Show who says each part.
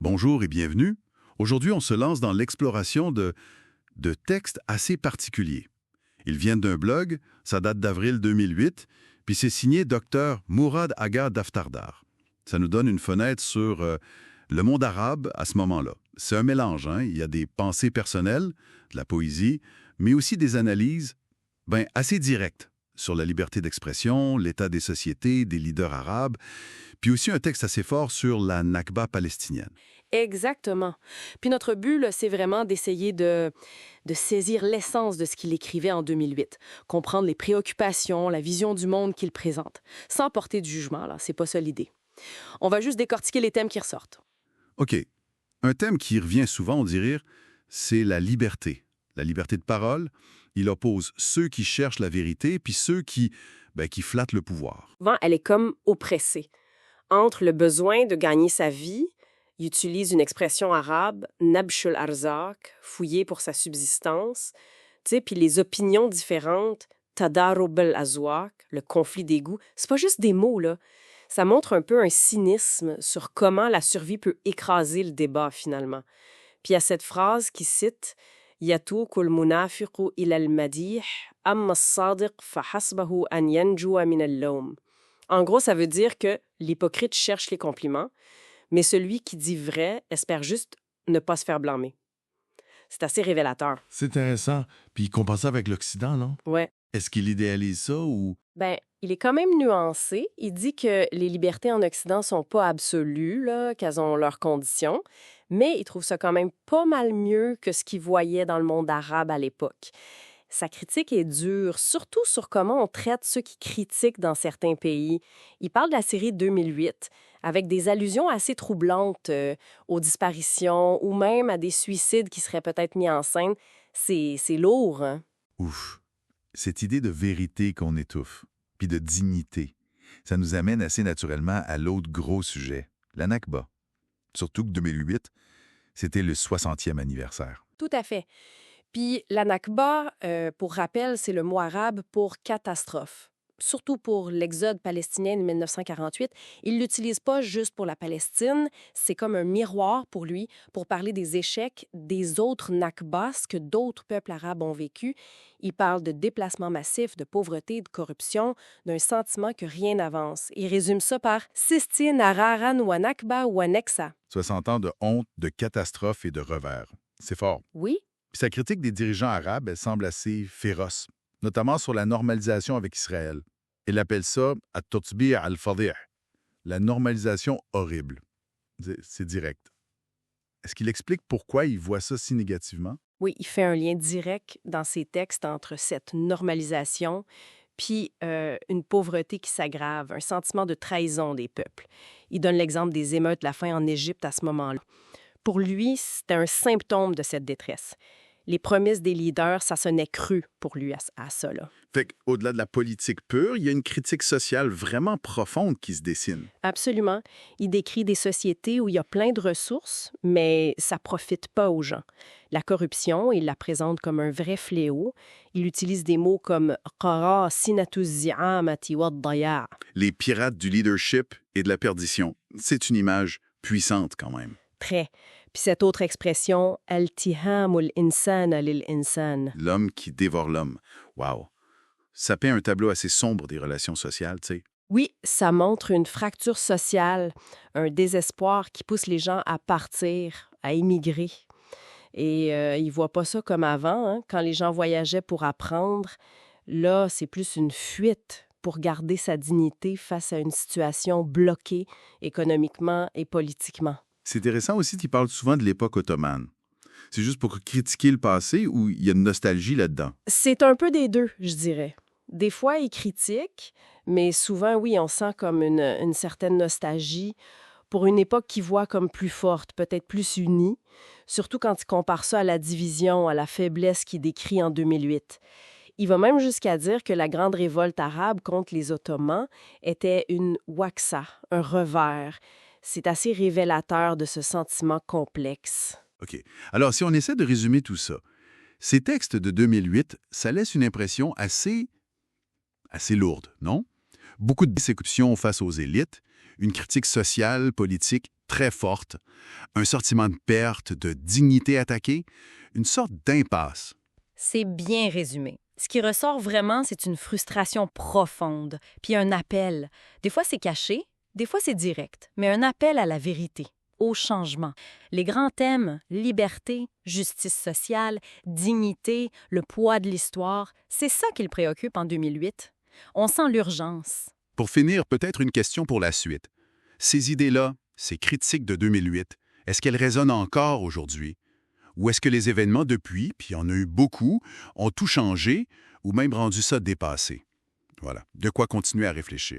Speaker 1: Bonjour et bienvenue. Aujourd'hui, on se lance dans l'exploration de textes assez particuliers. Ils viennent d'un blog, ça date d'avril 2008, puis c'est signé Dr Mourad Agha Daftardar. Ça nous donne une fenêtre sur le monde arabe à ce moment-là. C'est un mélange, hein? Il y a des pensées personnelles, de la poésie, mais aussi des analyses assez directes sur la liberté d'expression, l'état des sociétés, des leaders arabes, puis aussi un texte assez fort sur la Nakba palestinienne.
Speaker 2: Exactement. Puis notre but, là, c'est vraiment d'essayer de saisir l'essence de ce qu'il écrivait en 2008, comprendre les préoccupations, la vision du monde qu'il présente, sans porter de jugement, là, c'est pas ça l'idée. On va juste décortiquer les thèmes qui ressortent.
Speaker 1: OK. Un thème qui revient souvent, on dirait, c'est la liberté. La liberté de parole. Il oppose ceux qui cherchent la vérité puis ceux qui flattent le pouvoir.
Speaker 2: Souvent, elle est comme oppressée. Entre le besoin de gagner sa vie, il utilise une expression arabe, nabshul arzak, fouiller pour sa subsistance, tu sais, puis les opinions différentes, tadarub al-azwaq, le conflit des goûts, c'est pas juste des mots, là. Ça montre un peu un cynisme sur comment la survie peut écraser le débat, finalement. Puis il y a cette phrase qui cite Yatoukul munafiqu ila al-madih, amma as-sadiq fa hasbahu an yanjua min al-lawm. En gros, ça veut dire que l'hypocrite cherche les compliments, mais celui qui dit vrai espère juste ne pas se faire blâmer. C'est assez révélateur.
Speaker 3: C'est intéressant. Puis il compare ça avec l'Occident, non?
Speaker 2: Ouais.
Speaker 3: Est-ce qu'il idéalise ça ou...
Speaker 2: Il est quand même nuancé. Il dit que les libertés en Occident sont pas absolues, là, qu'elles ont leurs conditions, mais il trouve ça quand même pas mal mieux que ce qu'il voyait dans le monde arabe à l'époque. Sa critique est dure, surtout sur comment on traite ceux qui critiquent dans certains pays. Il parle de la série 2008, avec des allusions assez troublantes aux disparitions ou même à des suicides qui seraient peut-être mis en scène. C'est lourd, hein?
Speaker 4: Ouf, cette idée de vérité qu'on étouffe, puis de dignité, ça nous amène assez naturellement à l'autre gros sujet, la Nakba. Surtout que 2008, c'était le 60e anniversaire.
Speaker 2: Tout à fait. Puis la Nakba, pour rappel, c'est le mot arabe pour catastrophe. Surtout pour l'exode palestinien de 1948. Il ne l'utilise pas juste pour la Palestine, c'est comme un miroir pour lui, pour parler des échecs des autres Nakbas que d'autres peuples arabes ont vécu. Il parle de déplacements massifs, de pauvreté, de corruption, d'un sentiment que rien n'avance. Il résume ça par « Sistine araran wa Nakba wa Neksa ».
Speaker 4: 60 ans de honte, de catastrophe et de revers. C'est fort.
Speaker 2: Oui?
Speaker 4: Puis sa critique des dirigeants arabes, elle semble assez féroce, notamment sur la normalisation avec Israël. Il appelle ça « at-tatbi' al-fadih », la normalisation horrible. C'est direct. Est-ce qu'il explique pourquoi il voit ça si négativement?
Speaker 2: Oui, il fait un lien direct dans ses textes entre cette normalisation puis une pauvreté qui s'aggrave, un sentiment de trahison des peuples. Il donne l'exemple des émeutes de la faim en Égypte à ce moment-là. Pour lui, c'était un symptôme de cette détresse. Les promesses des leaders, ça sonnait cru pour lui à ça, là.
Speaker 1: Fait qu'au-delà de la politique pure, il y a une critique sociale vraiment profonde qui se dessine.
Speaker 2: Absolument. Il décrit des sociétés où il y a plein de ressources, mais ça profite pas aux gens. La corruption, il la présente comme un vrai fléau. Il utilise des mots comme « qara sinatu zi'amati wa daya ».
Speaker 1: Les pirates du leadership et de la perdition. C'est une image puissante quand même.
Speaker 2: Très. Puis cette autre expression, « altihamul insana lil insan ».
Speaker 1: L'homme qui dévore l'homme. Wow. Ça peint un tableau assez sombre des relations sociales, tu sais.
Speaker 2: Oui, ça montre une fracture sociale, un désespoir qui pousse les gens à partir, à émigrer. Et ils ne voient pas ça comme avant, hein, quand les gens voyageaient pour apprendre. Là, c'est plus une fuite pour garder sa dignité face à une situation bloquée économiquement et politiquement.
Speaker 1: C'est intéressant aussi qu'il parle souvent de l'époque ottomane. C'est juste pour critiquer le passé ou il y a une nostalgie là-dedans?
Speaker 2: C'est un peu des deux, je dirais. Des fois, il critique, mais souvent, oui, on sent comme une certaine nostalgie pour une époque qu'il voit comme plus forte, peut-être plus unie, surtout quand il compare ça à la division, à la faiblesse qu'il décrit en 2008. Il va même jusqu'à dire que la grande révolte arabe contre les Ottomans était une waksa, un revers. C'est assez révélateur de ce sentiment complexe.
Speaker 1: OK. Alors, si on essaie de résumer tout ça, ces textes de 2008, ça laisse une impression assez lourde, non? Beaucoup de déception face aux élites, une critique sociale, politique très forte, un sentiment de perte, de dignité attaquée, une sorte d'impasse.
Speaker 5: C'est bien résumé. Ce qui ressort vraiment, c'est une frustration profonde, puis un appel. Des fois, c'est caché, des fois, c'est direct, mais un appel à la vérité, au changement. Les grands thèmes, liberté, justice sociale, dignité, le poids de l'histoire, c'est ça qui le préoccupe en 2008. On sent l'urgence.
Speaker 1: Pour finir, peut-être une question pour la suite. Ces idées-là, ces critiques de 2008, est-ce qu'elles résonnent encore aujourd'hui? Ou est-ce que les événements depuis, puis il y en a eu beaucoup, ont tout changé ou même rendu ça dépassé? Voilà, de quoi continuer à réfléchir.